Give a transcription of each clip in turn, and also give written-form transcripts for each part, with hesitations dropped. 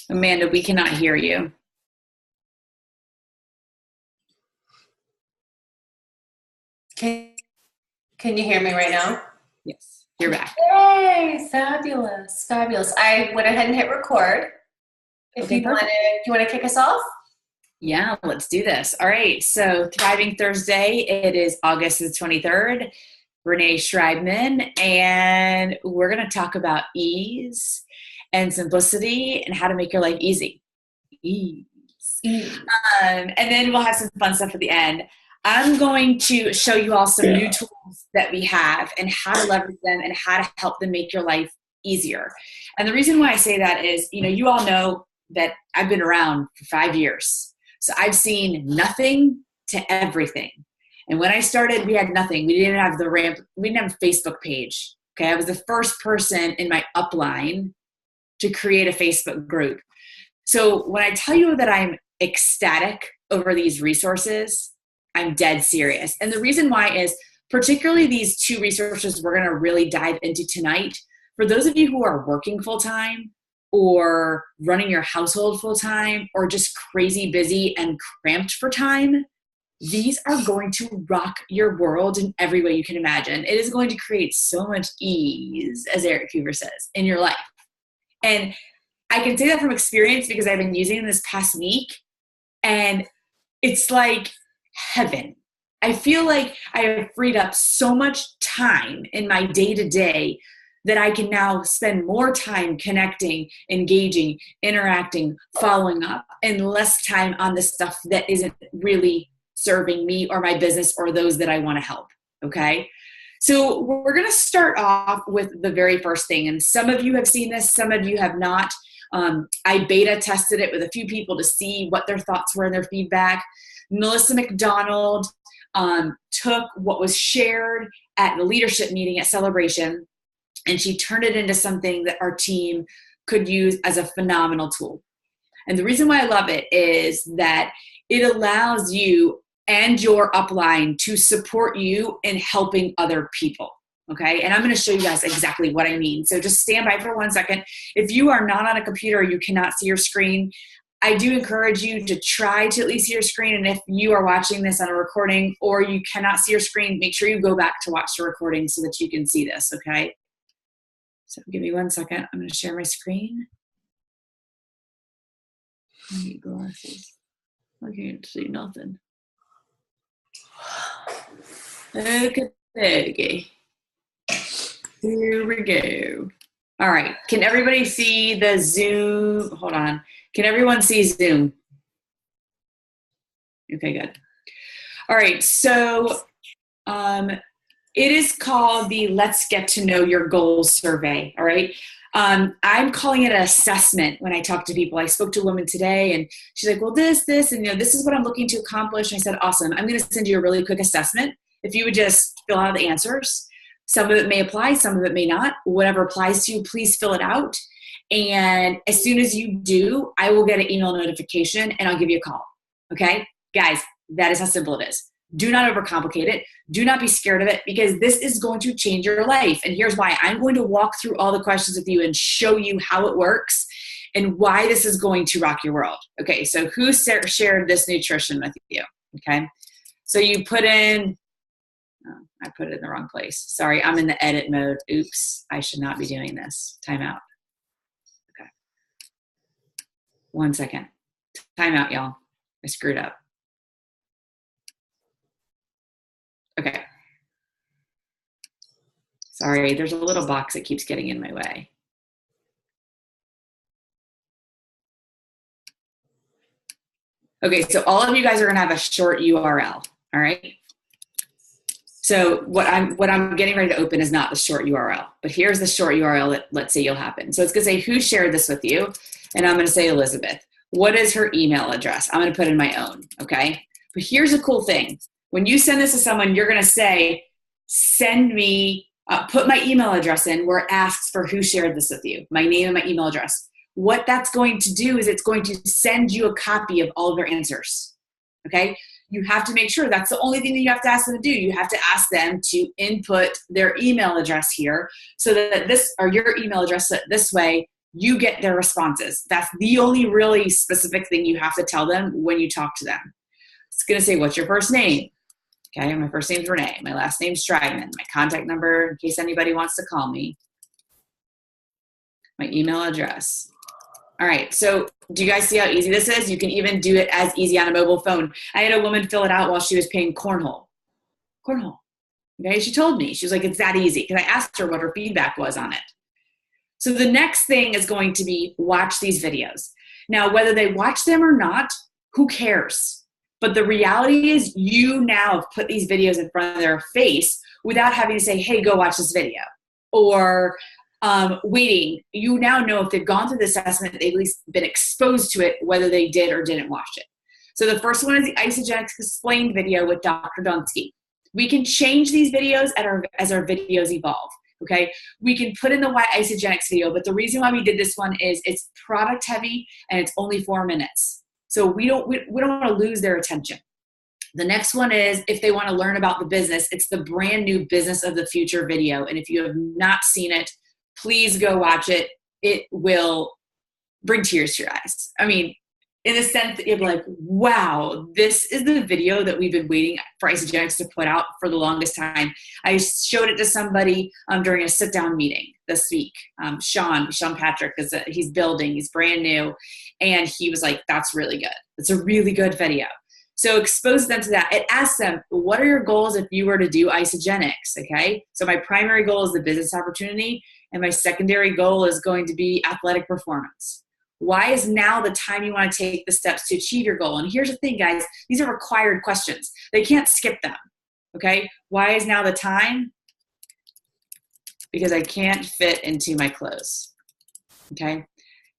Amanda, we cannot hear you. Can you hear me right now? Yes, you're back. Yay, fabulous, fabulous. I went ahead and hit record. If you want to kick us off? Yeah, let's do this. All right, so Thriving Thursday, it is August the 23rd. Renee Schreibman, and we're going to talk about ease and simplicity and how to make your life easy. Ease. And then we'll have some fun stuff at the end. I'm going to show you all some new tools that we have and how to leverage them and how to help them make your life easier. And the reason why I say that is, you all know that I've been around for 5 years. So I've seen nothing to everything. And when I started, we had nothing. We didn't have we didn't have a Facebook page. Okay. I was the first person in my upline to create a Facebook group. So when I tell you that I'm ecstatic over these resources, I'm dead serious. And the reason why is particularly these two resources we're going to really dive into tonight. For those of you who are working full-time or running your household full-time or just crazy busy and cramped for time, these are going to rock your world in every way you can imagine. It is going to create so much ease, as Eric Hoover says, in your life. And I can say that from experience because I've been using them this past week, and it's like heaven. I feel like I have freed up so much time in my day-to-day that I can now spend more time connecting, engaging, interacting, following up, and less time on the stuff that isn't really serving me or my business or those that I want to help. Okay. So we're going to start off with the very first thing. And some of you have seen this, some of you have not. I beta tested it with a few people to see what their thoughts were and their feedback. Melissa McDonald took what was shared at the leadership meeting at Celebration, and she turned it into something that our team could use as a phenomenal tool. And the reason why I love it is that it allows you and your upline to support you in helping other people. Okay. And I'm going to show you guys exactly what I mean. So just stand by for 1 second. If you are not on a computer, you cannot see your screen, I do encourage you to try to at least see your screen. And if you are watching this on a recording or you cannot see your screen, make sure you go back to watch the recording so that you can see this. Okay. So give me 1 second. I'm going to share my screen. I need glasses. I can't see nothing. Okay. Here we go. All right. Can everybody see the Zoom? Hold on. Can everyone see Zoom? Okay, good. All right. So it is called the Let's Get to Know Your Goals survey. All right. I'm calling it an assessment when I talk to people. I spoke to a woman today and she's like, well, this, and this is what I'm looking to accomplish. And I said, awesome. I'm going to send you a really quick assessment. If you would just fill out the answers, some of it may apply, some of it may not. Whatever applies to you, please fill it out. And as soon as you do, I will get an email notification and I'll give you a call. Okay, guys, that is how simple it is. Do not overcomplicate it. Do not be scared of it because this is going to change your life. And here's why. I'm going to walk through all the questions with you and show you how it works and why this is going to rock your world. Okay, so who shared this nutrition with you? Okay, so you put in, oh, I put it in the wrong place. Sorry, I'm in the edit mode. Oops, I should not be doing this. Time out. Okay, 1 second. Time out, y'all. I screwed up. Okay. Sorry, there's a little box that keeps getting in my way. Okay, so all of you guys are going to have a short URL, all right? So what I'm getting ready to open is not the short URL, but here's the short URL that let's say you'll happen. So it's going to say who shared this with you, and I'm going to say Elizabeth. What is her email address? I'm going to put in my own, okay? But here's a cool thing. When you send this to someone, you're going to say, send me, put my email address in where it asks for who shared this with you, my name and my email address. What that's going to do is it's going to send you a copy of all of their answers, okay? You have to make sure that's the only thing that you have to ask them to do. You have to ask them to input their email address here so that this, or your email address, so that this way you get their responses. That's the only really specific thing you have to tell them when you talk to them. It's going to say, what's your first name? Okay, my first name's Renee. My last name's Stragman. My contact number, in case anybody wants to call me. My email address. All right, so do you guys see how easy this is? You can even do it as easy on a mobile phone. I had a woman fill it out while she was playing cornhole. Cornhole. Okay, she told me. She was like, it's that easy. Because I asked her what her feedback was on it. So the next thing is going to be watch these videos. Now, whether they watch them or not, who cares? But the reality is you now have put these videos in front of their face without having to say, hey, go watch this video. Or waiting. You now know if they've gone through the assessment, they've at least been exposed to it, whether they did or didn't watch it. So the first one is the Isagenix Explained video with Dr. Donsky. We can change these videos as our videos evolve. Okay, we can put in the Isagenix video, but the reason why we did this one is it's product heavy and it's only 4 minutes. So we don't want to lose their attention. The next one is if they want to learn about the business, it's the brand new Business of the Future video. And if you have not seen it, please go watch it. It will bring tears to your eyes. I mean, in the sense that you're like, wow, this is the video that we've been waiting for Isagenix to put out for the longest time. I showed it to somebody during a sit-down meeting this week. Sean Patrick, he's building, he's brand new. And he was like, that's really good. It's a really good video. So expose them to that. It asks them, what are your goals if you were to do Isagenix, okay? So my primary goal is the business opportunity, and my secondary goal is going to be athletic performance. Why is now the time you want to take the steps to achieve your goal? And here's the thing, guys. These are required questions. They can't skip them, okay? Why is now the time? Because I can't fit into my clothes, okay?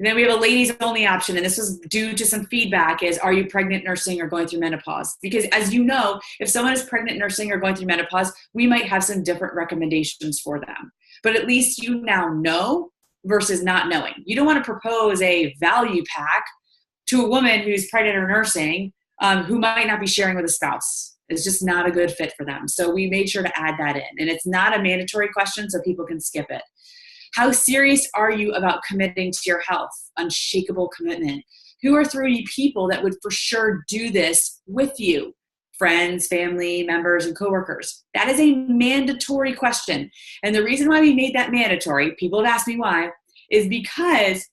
And then we have a ladies only option, and this was due to some feedback, is are you pregnant, nursing, or going through menopause? Because as you know, if someone is pregnant, nursing, or going through menopause, we might have some different recommendations for them. But at least you now know versus not knowing. You don't want to propose a value pack to a woman who's pregnant or nursing who might not be sharing with a spouse. It's just not a good fit for them. So we made sure to add that in. And it's not a mandatory question, so people can skip it. How serious are you about committing to your health? Unshakable commitment. Who are 3 people that would for sure do this with you? Friends, family, members, and coworkers. That is a mandatory question. And the reason why we made that mandatory, people have asked me why, is because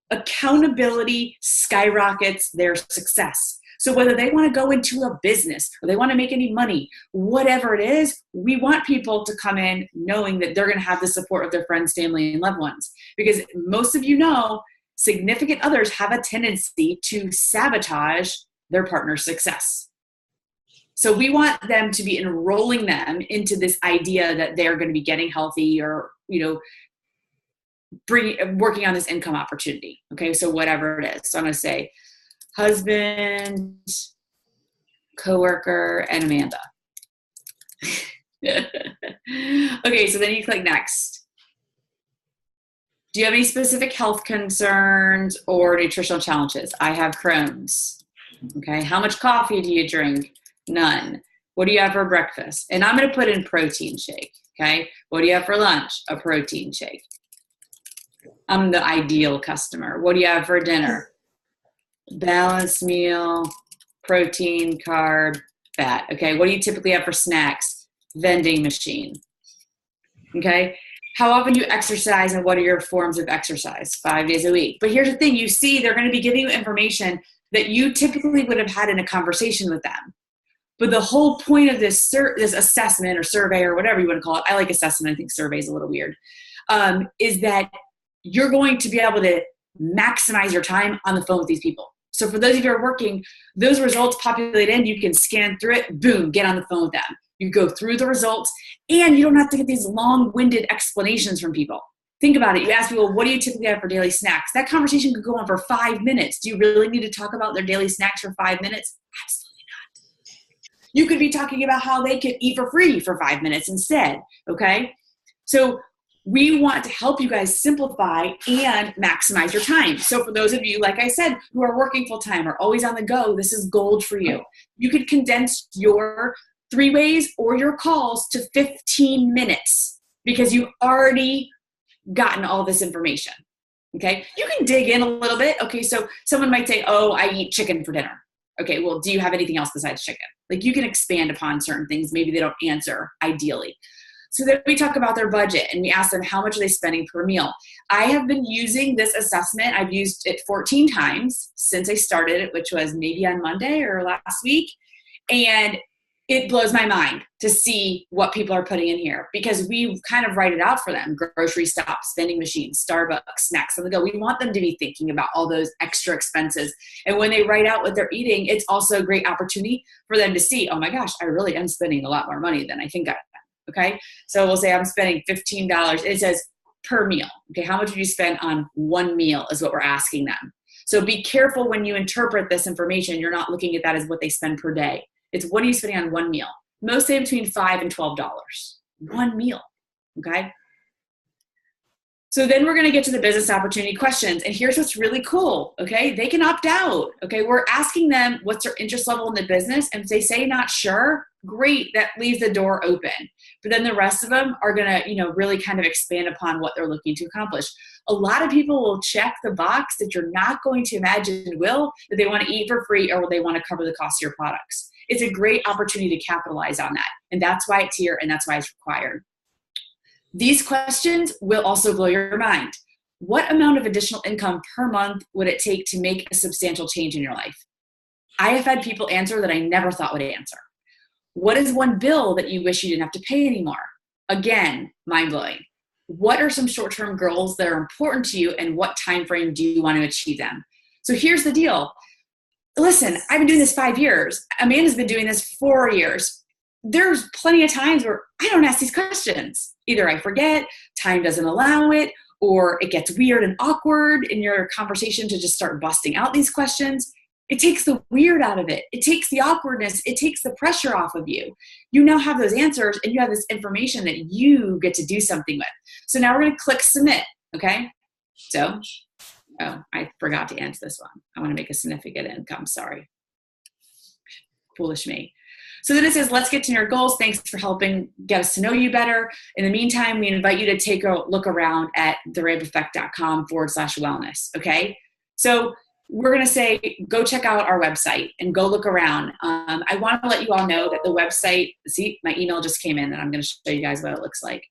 accountability skyrockets their success. So whether they want to go into a business or they want to make any money, whatever it is, we want people to come in knowing that they're going to have the support of their friends, family, and loved ones. Because most of you know, significant others have a tendency to sabotage their partner's success. So we want them to be enrolling them into this idea that they're going to be getting healthy or, working on this income opportunity. Okay, so whatever it is. So I'm going to say husband, coworker, and Amanda. Okay, so then you click next. Do you have any specific health concerns or nutritional challenges? I have Crohn's. Okay, how much coffee do you drink? None. What do you have for breakfast? And I'm going to put in protein shake. Okay. What do you have for lunch? A protein shake. I'm the ideal customer. What do you have for dinner? Balanced meal, protein, carb, fat. Okay. What do you typically have for snacks? Vending machine. Okay. How often do you exercise and what are your forms of exercise? 5 days a week. But here's the thing. You see, they're going to be giving you information that you typically would have had in a conversation with them. But the whole point of this assessment or survey or whatever you want to call it, I like assessment, I think survey is a little weird, is that you're going to be able to maximize your time on the phone with these people. So for those of you who are working, those results populate in, you can scan through it, boom, get on the phone with them. You go through the results, and you don't have to get these long-winded explanations from people. Think about it. You ask people, what do you typically have for daily snacks? That conversation could go on for 5 minutes. Do you really need to talk about their daily snacks for 5 minutes? Absolutely. You could be talking about how they could eat for free for 5 minutes instead, okay? So we want to help you guys simplify and maximize your time. So for those of you, like I said, who are working full-time or always on the go, this is gold for you. You could condense your 3-ways or your calls to 15 minutes because you've already gotten all this information. Okay. You can dig in a little bit. Okay. So someone might say, oh, I eat chicken for dinner. Okay. Well, do you have anything else besides chicken? Like you can expand upon certain things. Maybe they don't answer ideally. So then we talk about their budget and we ask them how much are they spending per meal. I have been using this assessment. I've used it 14 times since I started it, which was maybe on Monday or last week. And it blows my mind to see what people are putting in here because we kind of write it out for them. Grocery stops, vending machines, Starbucks, snacks on the go. We want them to be thinking about all those extra expenses. And when they write out what they're eating, it's also a great opportunity for them to see, oh my gosh, I really am spending a lot more money than I think I am. Okay. So we'll say I'm spending $15. It says per meal. Okay. How much would you spend on one meal is what we're asking them. So be careful when you interpret this information. You're not looking at that as what they spend per day. It's what are you spending on one meal? Most say between $5 and $12. One meal, okay? So then we're gonna get to the business opportunity questions. And here's what's really cool, okay? They can opt out, okay? We're asking them what's their interest level in the business. And if they say not sure, great, that leaves the door open. But then the rest of them are gonna, really kind of expand upon what they're looking to accomplish. A lot of people will check the box that you're not going to imagine that they wanna eat for free or they wanna cover the cost of your products. It's a great opportunity to capitalize on that. And that's why it's here and that's why it's required. These questions will also blow your mind. What amount of additional income per month would it take to make a substantial change in your life? I have had people answer that I never thought would answer. What is one bill that you wish you didn't have to pay anymore? Again, mind-blowing. What are some short-term goals that are important to you and what time frame do you want to achieve them? So here's the deal. Listen, I've been doing this 5 years. Amanda's been doing this 4 years. There's plenty of times where I don't ask these questions. Either I forget, time doesn't allow it, or it gets weird and awkward in your conversation to just start busting out these questions. It takes the weird out of it. It takes the awkwardness. It takes the pressure off of you. You now have those answers and you have this information that you get to do something with. So now we're going to click submit, okay? So, oh, I forgot to answer this one. I want to make a significant income. Sorry. Foolish me. So then it says, let's get to know your goals. Thanks for helping get us to know you better. In the meantime, we invite you to take a look around at therampeffect.com/wellness. Okay. So we're going to say, go check out our website and go look around. I want to let you all know that the website, see, my email just came in and I'm going to show you guys what it looks like.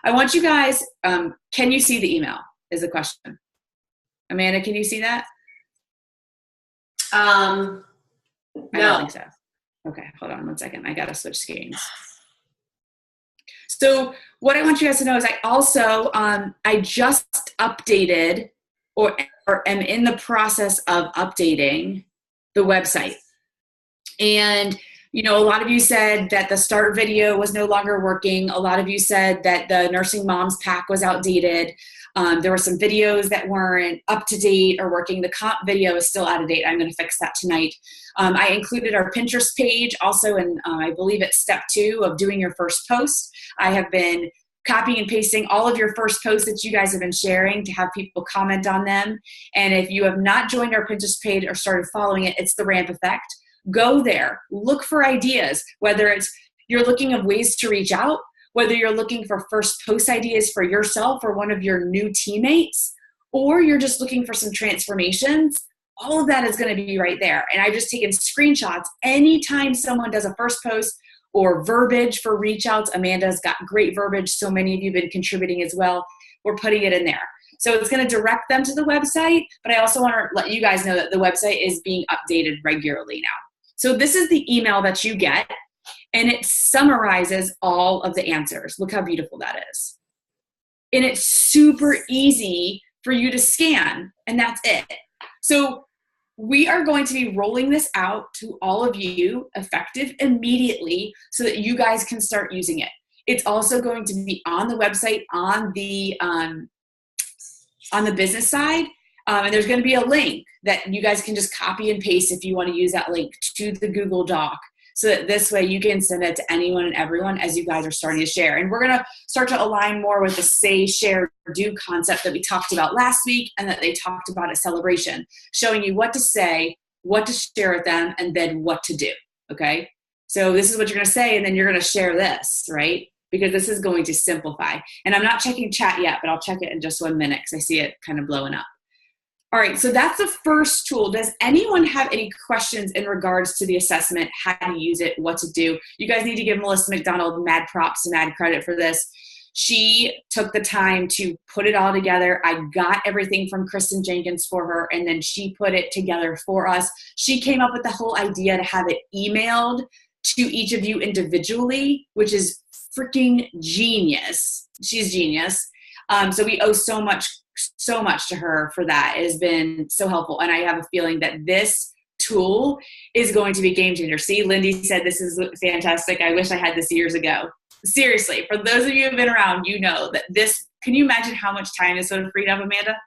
I want you guys, can you see the email is the question. Amanda, can you see that? No. I don't think so. Okay, hold on 1 second. I got to switch screens. So what I want you guys to know is I also, I just updated or am in the process of updating the website. And, a lot of you said that the start video was no longer working. A lot of you said that the Nursing Moms Pack was outdated. There were some videos that weren't up to date or working. The comp video is still out of date. I'm going to fix that tonight. I included our Pinterest page also, and I believe it's step 2 of doing your first post. I have been copying and pasting all of your first posts that you guys have been sharing to have people comment on them. And if you have not joined our Pinterest page or started following it, it's the Ramp Effect. Go there, look for ideas, whether it's you're looking of ways to reach out, whether you're looking for first post ideas for yourself or one of your new teammates, or you're just looking for some transformations, all of that is going to be right there. And I've just taken screenshots. Anytime someone does a first post or verbiage for reach outs, Amanda's got great verbiage. So many of you have been contributing as well. We're putting it in there. So it's going to direct them to the website, but I also want to let you guys know that the website is being updated regularly now. So this is the email that you get, and it summarizes all of the answers. Look how beautiful that is. And it's super easy for you to scan, and that's it. So we are going to be rolling this out to all of you effective immediately so that you guys can start using it. It's also going to be on the website on the business side. And there's going to be a link that you guys can just copy and paste if you want to use that link to the Google Doc so that this way you can send it to anyone and everyone as you guys are starting to share. And we're going to start to align more with the say, share, do concept that we talked about last week and that they talked about at Celebration, showing you what to say, what to share with them, and then what to do, okay? So this is what you're going to say, and then you're going to share this, right? because this is going to simplify. And I'm not checking chat yet, but I'll check it in just 1 minute because I see it kind of blowing up. All right, so that's the first tool. Does anyone have any questions in regards to the assessment, how to use it, what to do? You guys need to give Melissa McDonald mad props and mad credit for this. She took the time to put it all together. I got everything from Kristen Jenkins for her, and then she put it together for us. She came up with the whole idea to have it emailed to each of you individually, which is freaking genius. She's genius. So we owe so much to her for that. It has been so helpful. And I have a feeling that this tool is going to be a game changer. See, Lindy said this is fantastic. I wish I had this years ago. Seriously, for those of you who have been around, you know that this, can you imagine how much time is sort of freed up, Amanda?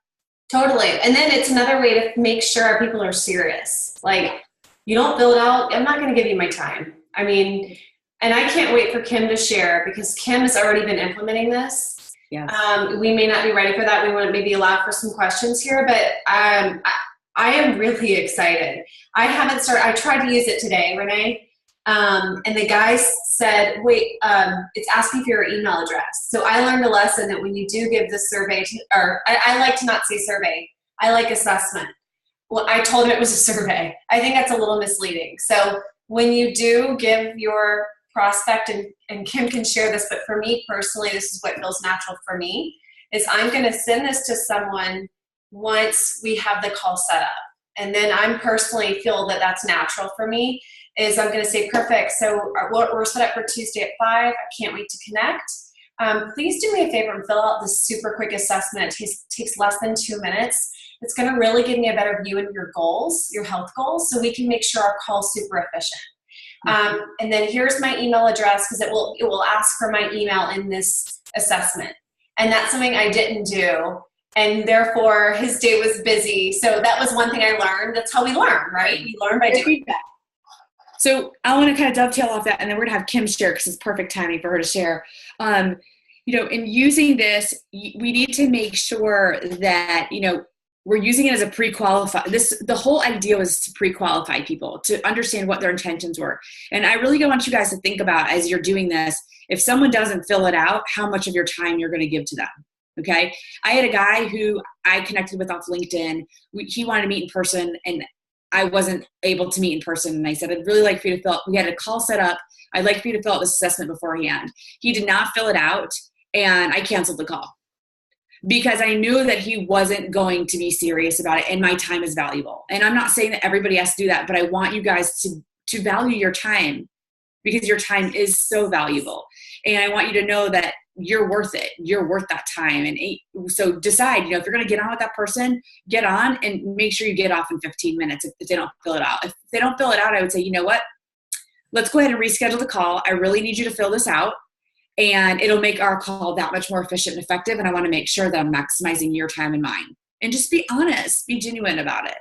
Totally. And then it's another way to make sure our people are serious. Like, you don't fill it out, I'm not going to give you my time. I mean, and I can't wait for Kim to share, because Kim has already been implementing this. Yes. We may not be ready for that. We want to maybe allow for some questions here, but I am really excited. I haven't started. I tried to use it today, Renee, and the guys said, wait, it's asking for your email address. So I learned a lesson that when you do give the survey, I like to not say survey. I like assessment. Well, I told him it was a survey. I think that's a little misleading. So when you do give your prospect, and Kim can share this, but for me personally, this is what feels natural for me, is I'm going to send this to someone once we have the call set up. And then I'm personally feel that that's natural for me, is I'm going to say, perfect, so we're set up for Tuesday at 5. I can't wait to connect. Please do me a favor and fill out this super quick assessment. It takes less than 2 minutes. It's going to really give me a better view of your goals, your health goals, so we can make sure our call's super efficient. And then here's my email address, because it will ask for my email in this assessment. And that's something I didn't do. And therefore his day was busy. So that was one thing I learned. That's how we learn, right? We learn by doing that. So I want to kind of dovetail off that, and then we're going to have Kim share, because it's perfect timing for her to share. In using this, we need to make sure that, we're using it as a pre-qualify. The whole idea was to pre-qualify people, to understand what their intentions were. And I really want you guys to think about, as you're doing this, if someone doesn't fill it out, how much of your time you're going to give to them. Okay. I had a guy who I connected with off LinkedIn. He wanted to meet in person, and I wasn't able to meet in person. And I said, I'd really like for you to we had a call set up. I'd like for you to fill out this assessment beforehand. He did not fill it out, and I canceled the call, because I knew that he wasn't going to be serious about it, and my time is valuable. And I'm not saying that everybody has to do that, but I want you guys to value your time, because your time is so valuable. And I want you to know that you're worth it. You're worth that time. And so decide, if you're going to get on with that person, get on, and make sure you get off in 15 minutes if they don't fill it out. If they don't fill it out, I would say, you know what? Let's go ahead and reschedule the call. I really need you to fill this out. And it'll make our call that much more efficient and effective. And I want to make sure that I'm maximizing your time and mine. And just be honest, be genuine about it.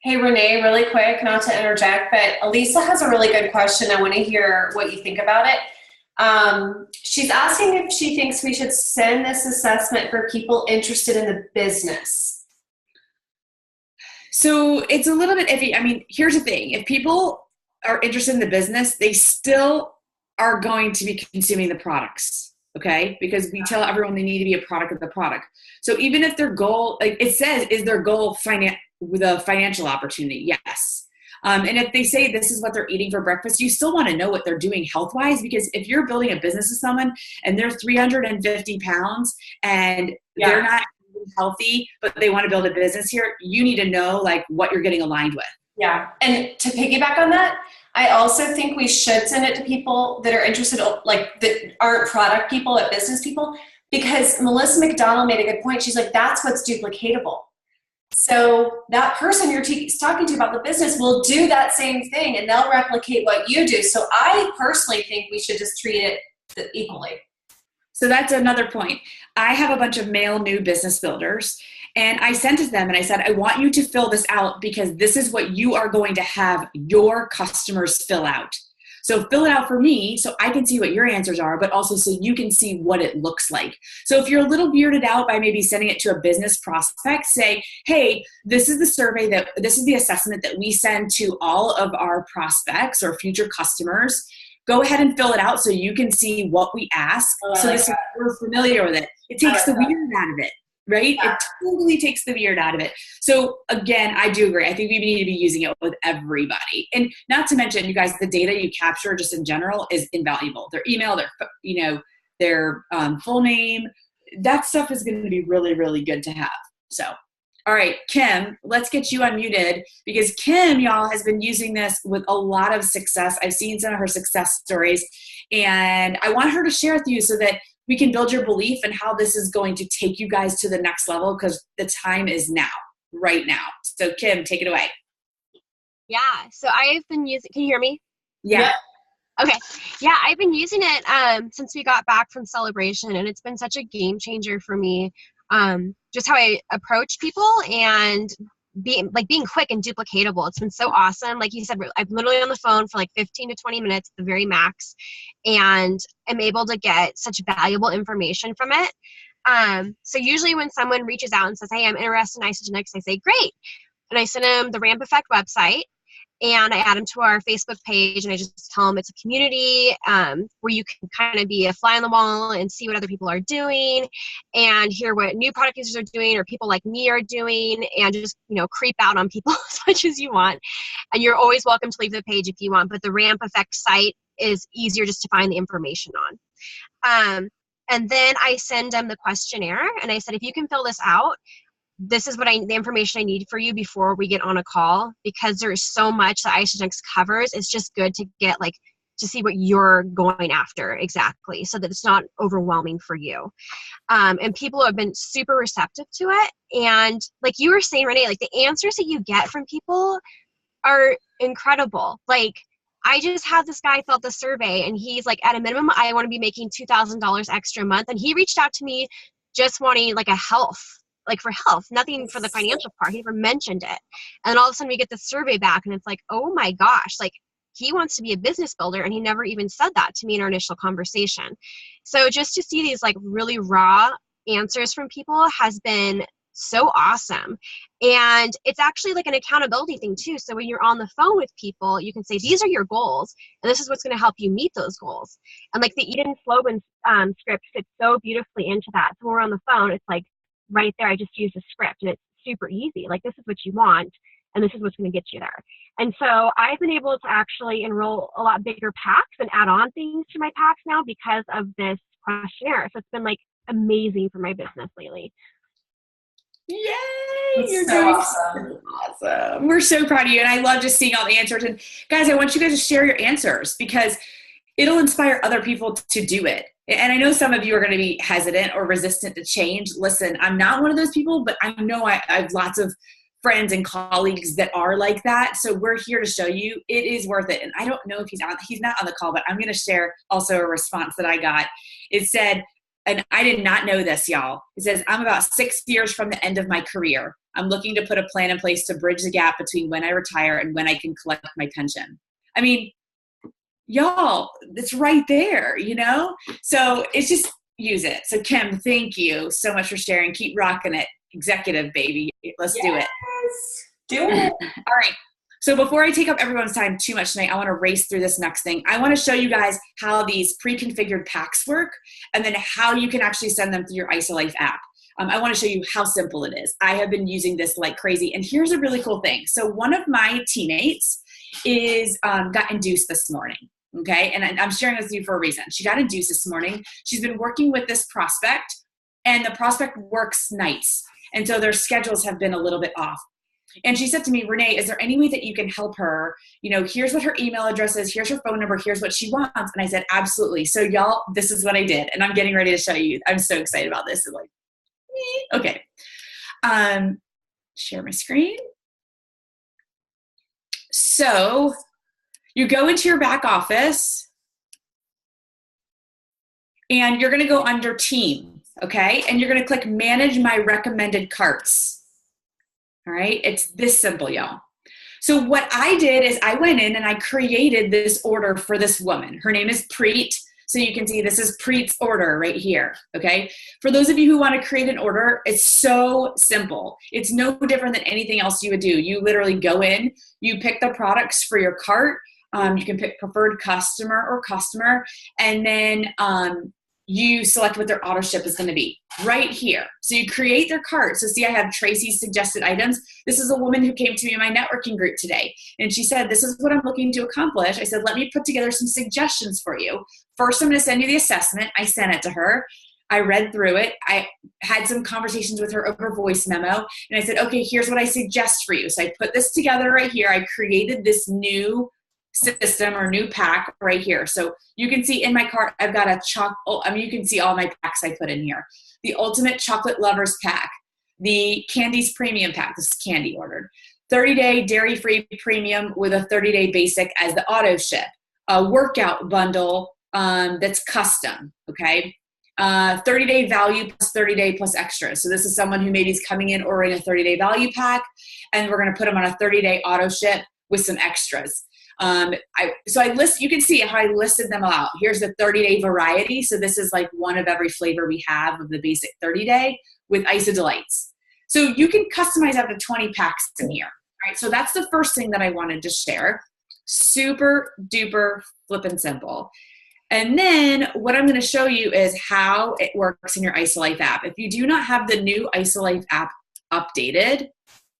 Hey, Renee, really quick, not to interject, but Elisa has a really good question. I want to hear what you think about it. She's asking if she thinks we should send this assessment for people interested in the business. So it's a little bit iffy. I mean, here's the thing. If people are interested in the business, they still are going to be consuming the products, okay? Because we tell everyone they need to be a product of the product. So even if their goal, like it says, is their goal the financial opportunity? Yes. And if they say this is what they're eating for breakfast, you still want to know what they're doing health-wise, because if you're building a business with someone and they're 350 pounds and they're not healthy, but they want to build a business here, you need to know like what you're getting aligned with. Yeah. And to piggyback on that, I also think we should send it to people that are interested, like that aren't product people, but business people, because Melissa McDonald made a good point. She's like, that's what's duplicatable. So that person you're talking to about the business will do that same thing, and they'll replicate what you do. So I personally think we should just treat it equally. So that's another point. I have a bunch of male new business builders, and I sent it to them and I said, I want you to fill this out, because this is what you are going to have your customers fill out. So fill it out for me so I can see what your answers are, but also so you can see what it looks like. So if you're a little weirded out by maybe sending it to a business prospect, say, hey, this is the survey this is the assessment that we send to all of our prospects or future customers go ahead and fill it out so you can see what we ask. So this we're familiar with it. It takes the weird out of it, right? Yeah. It totally takes the weird out of it. So again, I do agree. I think we need to be using it with everybody. And not to mention, you guys, the data you capture just in general is invaluable. Their email, their full name, that stuff is going to be really, really good to have. So, all right, Kim, let's get you unmuted because Kim, y'all, has been using this with a lot of success. I've seen some of her success stories, and I want her to share with you so that we can build your belief in how this is going to take you guys to the next level, because the time is now, right now. So, Kim, take it away. Yeah, so I've been using, can you hear me? Yeah. Yep. Okay. Yeah, I've been using it since we got back from Celebration, and it's been such a game changer for me. Just how I approach people and being quick and duplicatable. It's been so awesome. Like you said, I'm literally on the phone for like 15 to 20 minutes at the very max, and I'm able to get such valuable information from it. So usually when someone reaches out and says, hey, I'm interested in Isagenix, I say, great. And I send them the Ramp Effect website, and I add them to our Facebook page, and I just tell them it's a community where you can kind of be a fly on the wall and see what other people are doing and hear what new product users are doing or people like me are doing, and just, creep out on people as much as you want. And you're always welcome to leave the page if you want, but the Ramp Effect site is easier just to find the information on. And then I send them the questionnaire, and I said, if you can fill this out, this is the information I need for you before we get on a call, because there's so much that Isagenix covers. It's just good to get to see what you're going after exactly, so that it's not overwhelming for you. And people have been super receptive to it. And like you were saying, Renee, the answers that you get from people are incredible. I just had this guy fill out the survey, and he's like, at a minimum, I want to be making $2,000 extra a month. And he reached out to me just wanting a health. For health, nothing for the financial part. He never mentioned it. And all of a sudden we get the survey back, and it's like, oh my gosh, he wants to be a business builder, and he never even said that to me in our initial conversation. So just to see these really raw answers from people has been so awesome. And it's actually an accountability thing too. So when you're on the phone with people, you can say, these are your goals, and this is what's going to help you meet those goals. And the Eden Slobin script fits so beautifully into that. So when we're on the phone, it's right there, I just use a script, and it's super easy. This is what you want, and this is what's going to get you there. And so I've been able to actually enroll a lot bigger packs and add on things to my packs now because of this questionnaire. So it's been amazing for my business lately. Yay! You're so doing awesome. We're so proud of you, and I love just seeing all the answers. And guys, I want you guys to share your answers, because it'll inspire other people to do it. And I know some of you are going to be hesitant or resistant to change. Listen, I'm not one of those people, but I know I have lots of friends and colleagues that are like that. So we're here to show you it is worth it. And I don't know if he's not on the call, but I'm going to share also a response that I got. It said, and I did not know this, y'all. It says, I'm about 6 years from the end of my career. I'm looking to put a plan in place to bridge the gap between when I retire and when I can collect my pension. I mean, y'all, it's right there, So it's just use it. So Kim, thank you so much for sharing. Keep rocking it. Executive, baby. Let's do it. Do it. All right. So before I take up everyone's time too much tonight, I want to race through this next thing. I want to show you guys how these pre-configured packs work, and then how you can actually send them through your IsaLife app. I want to show you how simple it is. I have been using this like crazy. And here's a really cool thing. So one of my teammates got induced this morning. Okay, and I'm sharing this with you for a reason. She got induced this morning. She's been working with this prospect, and the prospect works nights. And so their schedules have been a little bit off. And she said to me, Renee, is there any way that you can help her? Here's what her email address is. Here's her phone number. Here's what she wants. And I said, absolutely. So y'all, this is what I did. And I'm getting ready to show you. I'm so excited about this. Okay. Share my screen. So you go into your back office, and you're going to go under team, okay? And you're going to click manage my recommended carts. All right, it's this simple, y'all. So what I did is I went in and I created this order for this woman. Her name is Preet. So you can see this is Preet's order right here, okay? For those of you who want to create an order, it's so simple. It's no different than anything else you would do. You literally go in, you pick the products for your cart. You can pick preferred customer or customer, and then you select what their auto ship is going to be right here. So you create their cart. So see, I have Tracy's suggested items. This is a woman who came to me in my networking group today, and she said, this is what I'm looking to accomplish. I said, let me put together some suggestions for you. First, I'm going to send you the assessment. I sent it to her. I read through it. I had some conversations with her over voice memo, and I said, okay, here's what I suggest for you. So I put this together right here. I created this new system or new pack right here. So you can see in my cart, I've got you can see all my packs I put in here. The Ultimate Chocolate Lovers pack, the Candy's Premium pack, this is Candy ordered, 30-day dairy-free premium with a 30-day basic as the auto ship, a workout bundle that's custom, okay? 30-day value plus 30-day plus extras. So this is someone who maybe is coming in ordering a 30-day value pack, and we're going to put them on a 30-day auto ship with some extras. You can see how I listed them all out. Here's the 30-day variety. So this is like one of every flavor we have of the basic 30-day with Ice of Delights. So you can customize up to 20 packs in here, right? So that's the first thing that I wanted to share. Super duper flippin' simple. And then what I'm going to show you is how it works in your IsoLife app. If you do not have the new IsoLife app updated,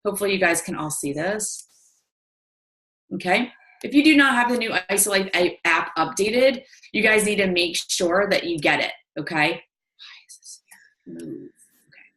hopefully you guys can all see this. Okay. If you do not have the new IsoLife app updated, you guys need to make sure that you get it, okay? Why is this here? Move. Okay.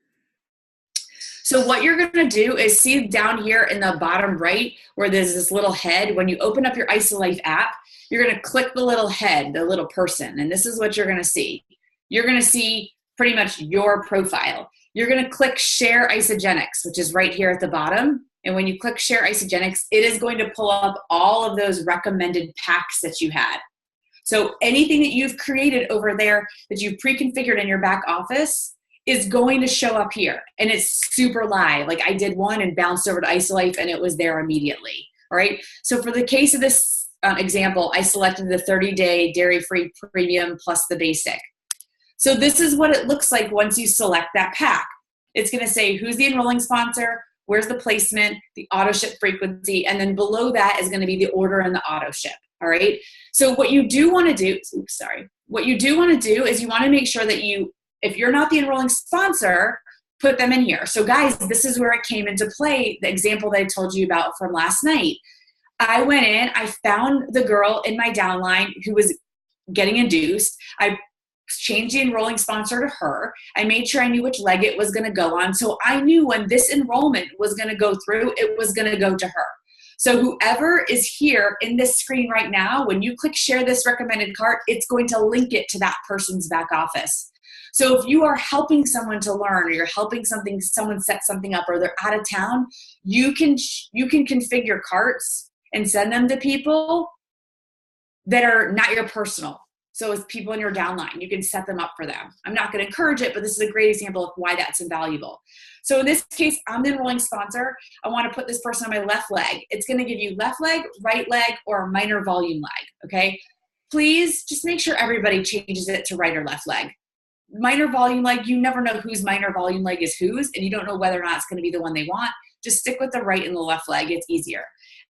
So what you're going to do is see down here in the bottom right where there's this little head. When you open up your IsoLife app, you're going to click the little head, the little person, and this is what you're going to see. You're going to see pretty much your profile. You're going to click Share Isagenix, which is right here at the bottom. And when you click Share Isagenix, it is going to pull up all of those recommended packs that you had. So anything that you've created over there that you've pre-configured in your back office is going to show up here. And it's super live. Like I did one and bounced over to IsoLife and it was there immediately. All right. So for the case of this example, I selected the 30-day dairy-free premium plus the basic. So this is what it looks like once you select that pack. It's going to say who's the enrolling sponsor, where's the placement, the auto ship frequency, and then below that is going to be the order and the auto ship. All right. So what you do want to do, what you do want to do is you want to make sure that if you're not the enrolling sponsor, put them in here. So guys, this is where it came into play. The example that I told you about from last night. I went in, I found the girl in my downline who was getting induced. I changed the enrolling sponsor to her. I made sure I knew which leg it was going to go on. So I knew when this enrollment was going to go through, it was going to go to her. So whoever is here in this screen right now, when you click share this recommended cart, it's going to link it to that person's back office. So if you are helping someone to learn, or you're helping someone set something up, or they're out of town, you can configure carts and send them to people that are not your personal. So as people in your downline, you can set them up for them. I'm not going to encourage it, but this is a great example of why that's invaluable. So in this case, I'm the enrolling sponsor. I want to put this person on my left leg. It's going to give you left leg, right leg, or minor volume leg, okay? Please just make sure everybody changes it to right or left leg. Minor volume leg, you never know whose minor volume leg is whose, and you don't know whether or not it's going to be the one they want. Just stick with the right and the left leg. It's easier.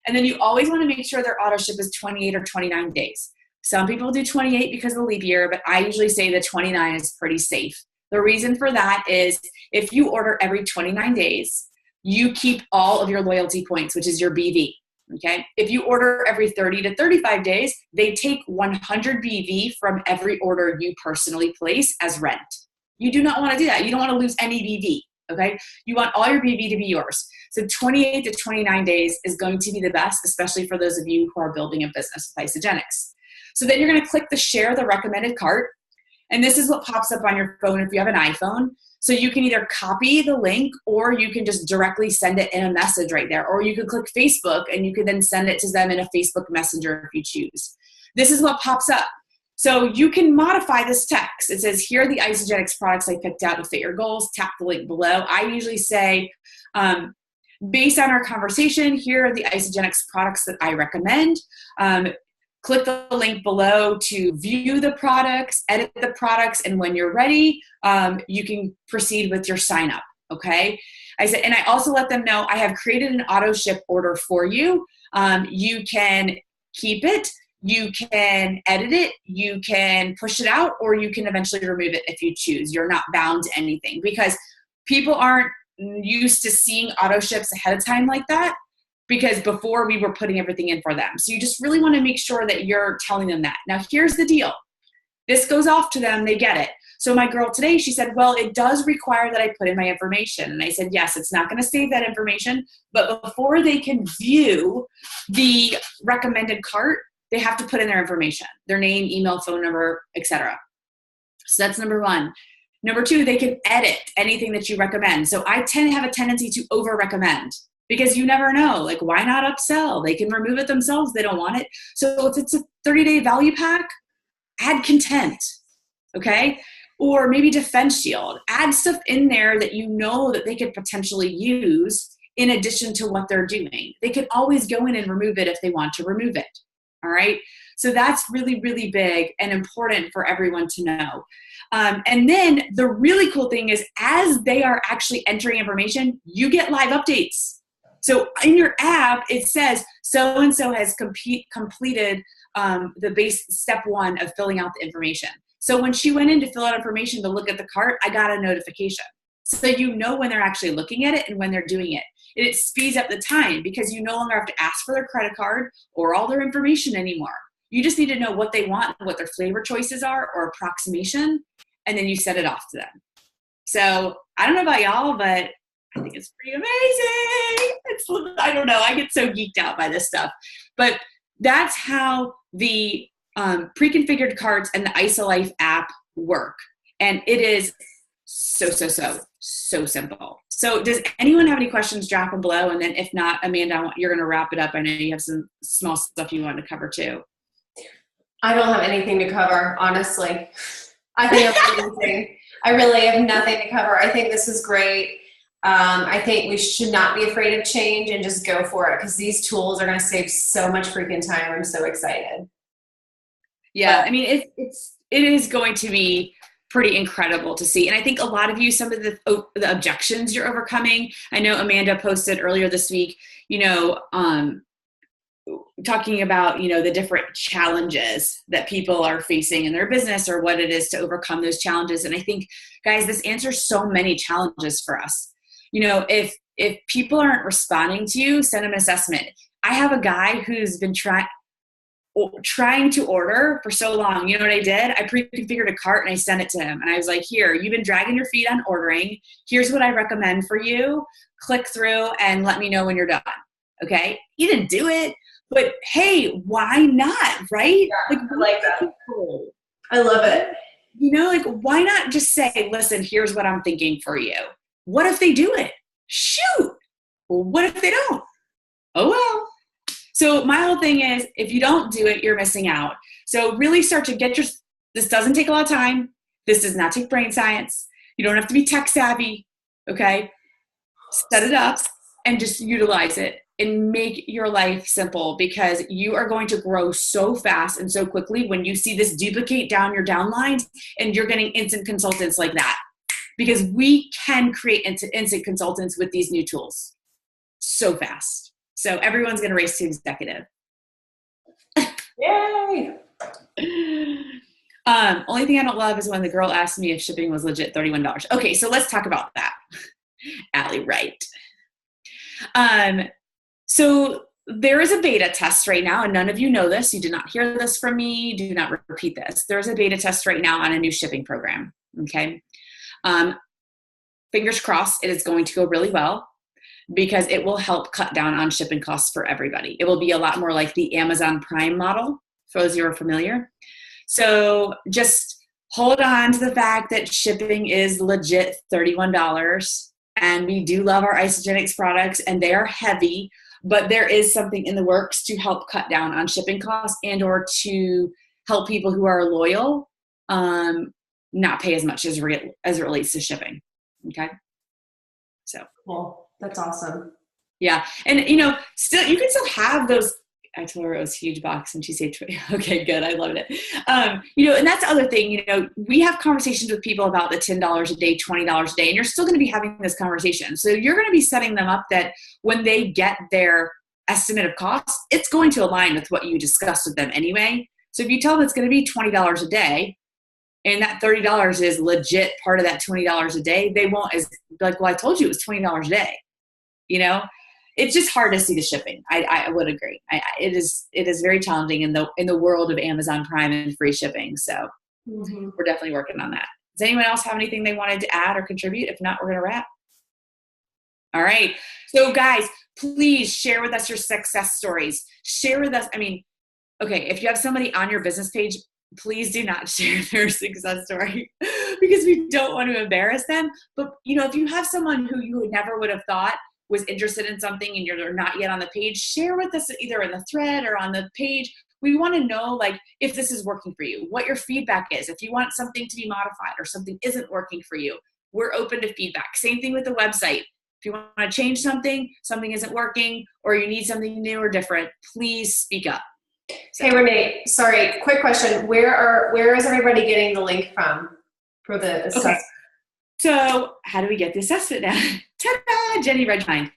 And then you always want to make sure their auto ship is 28 or 29 days. Some people do 28 because of the leap year, but I usually say that 29 is pretty safe. The reason for that is if you order every 29 days, you keep all of your loyalty points, which is your BV. Okay. If you order every 30 to 35 days, they take 100 BV from every order you personally place as rent. You do not want to do that. You don't want to lose any BV. Okay. You want all your BV to be yours. So 28 to 29 days is going to be the best, especially for those of you who are building a business with Isagenix. So then you're going to click the share the recommended cart. And this is what pops up on your phone if you have an iPhone. So you can either copy the link or you can just directly send it in a message right there. Or you could click Facebook and you could then send it to them in a Facebook Messenger if you choose. This is what pops up. So you can modify this text. It says, here are the Isagenix products I picked out to fit your goals. Tap the link below. I usually say, based on our conversation, here are the Isagenix products that I recommend. Click the link below to view the products, edit the products, and when you're ready, you can proceed with your sign up, okay? I said, and I also let them know I have created an auto ship order for you. You can keep it, you can edit it, you can push it out, or you can eventually remove it if you choose. You're not bound to anything because people aren't used to seeing auto ships ahead of time like that, because before we were putting everything in for them. So you just really want to make sure that you're telling them that. Now, here's the deal. This goes off to them, they get it. So my girl today, she said, well, it does require that I put in my information. And I said, yes, it's not going to save that information, but before they can view the recommended cart, they have to put in their information, their name, email, phone number, etc. So that's number one. Number two, they can edit anything that you recommend. So I tend to have a tendency to over-recommend because you never know. Like, why not upsell? They can remove it themselves. They don't want it. So if it's a 30-day value pack, add content, okay? Or maybe Defense Shield. Add stuff in there that you know that they could potentially use in addition to what they're doing. They can always go in and remove it if they want to remove it, all right? So that's really, really big and important for everyone to know. And then the really cool thing is as they are actually entering information, you get live updates. So in your app, it says so-and-so has completed the base step one of filling out the information. So when she went in to fill out information to look at the cart, I got a notification. So you know when they're actually looking at it and when they're doing it. And it speeds up the time because you no longer have to ask for their credit card or all their information anymore. You just need to know what they want, what their flavor choices are or approximation, and then you set it off to them. So I don't know about y'all, but I think it's pretty amazing. I don't know. I get so geeked out by this stuff. But that's how the pre-configured carts and the ISOLife app work. And it is so simple. So does anyone have any questions? Drop them below. And then if not, Amanda, you're going to wrap it up. I know you have some small stuff you want to cover too. I don't have anything to cover, honestly. I think I'm amazing. I really have nothing to cover. I think this is great. I think we should not be afraid of change and just go for it because these tools are going to save so much freaking time. I'm so excited. Yeah, I mean, it is going to be pretty incredible to see. And I think a lot of you, some of the objections you're overcoming, I know Amanda posted earlier this week, talking about, the different challenges that people are facing in their business or what it is to overcome those challenges. And I think, guys, this answers so many challenges for us. If people aren't responding to you, send them an assessment. I have a guy who's been trying to order for so long. You know what I did? I pre-configured a cart and I sent it to him. And I was like, here, you've been dragging your feet on ordering. Here's what I recommend for you. Click through and let me know when you're done. Okay? He didn't do it, but hey, why not? Right? Yeah, I like that. Cool. I love it. Why not just say, listen, here's what I'm thinking for you. What if they do it? Shoot. Well, what if they don't? Oh, well. So my whole thing is, if you don't do it, you're missing out. So really start to this doesn't take a lot of time. This does not take brain science. You don't have to be tech savvy, okay? Set it up and just utilize it and make your life simple because you are going to grow so fast and so quickly when you see this duplicate down your downlines and you're getting instant consultants like that because we can create instant consultants with these new tools so fast. So everyone's going to race to executive. Yay! Only thing I don't love is when the girl asked me if shipping was legit $31. Okay, so let's talk about that. Allie, right. So there is a beta test right now, and none of you know this. You did not hear this from me. Do not repeat this. There's a beta test right now on a new shipping program, okay? Fingers crossed it is going to go really well, because it will help cut down on shipping costs for everybody. It will be a lot more like the Amazon Prime model, for those of you who are familiar. So just hold on to the fact that shipping is legit $31, and we do love our Isagenix products, and they are heavy, but there is something in the works to help cut down on shipping costs and or to help people who are loyal not pay as much as it relates to shipping, okay? So. Cool. That's awesome. Yeah. And, still, you can still have those. I told her it was a huge box and she said, okay, good. I loved it. And that's the other thing, we have conversations with people about the $10 a day, $20 a day, and you're still going to be having this conversation. So you're going to be setting them up that when they get their estimate of cost, it's going to align with what you discussed with them anyway. So if you tell them it's going to be $20 a day, and that $30 is legit part of that $20 a day, they won't as like, well, I told you it was $20 a day. You know, it's just hard to see the shipping. I would agree. It is very challenging in the world of Amazon Prime and free shipping. So we're definitely working on that. Does anyone else have anything they wanted to add or contribute? If not, we're going to wrap. All right. So guys, please share with us your success stories. Share with us. I mean, okay, if you have somebody on your business page, please do not share their success story because we don't want to embarrass them. But, you know, if you have someone who you never would have thought was interested in something and you're not yet on the page, share with us either in the thread or on the page. We want to know, like, if this is working for you, what your feedback is. If you want something to be modified or something isn't working for you, we're open to feedback. Same thing with the website. If you want to change something, something isn't working, or you need something new or different, please speak up. So. Hey, Renee, sorry, quick question. Where is everybody getting the link from for the assessment? Okay. So how do we get the assessment now? Ta-da! Jenny Redmine.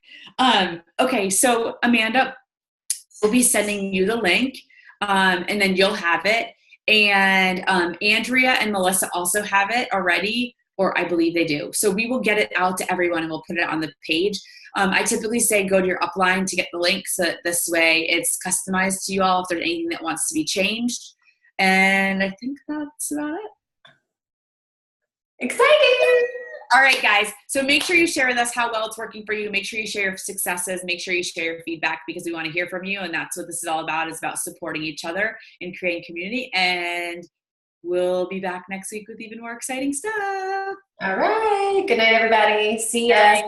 Okay, so Amanda will be sending you the link, and then you'll have it. And Andrea and Melissa also have it already, or I believe they do. So we will get it out to everyone and we'll put it on the page. I typically say go to your upline to get the link so that this way it's customized to you all if there's anything that wants to be changed. And I think that's about it. Exciting! All right, guys. So make sure you share with us how well it's working for you. Make sure you share your successes. Make sure you share your feedback because we want to hear from you. And that's what this is all about. It's about supporting each other and creating community. And we'll be back next week with even more exciting stuff. All right. Good night, everybody. See ya.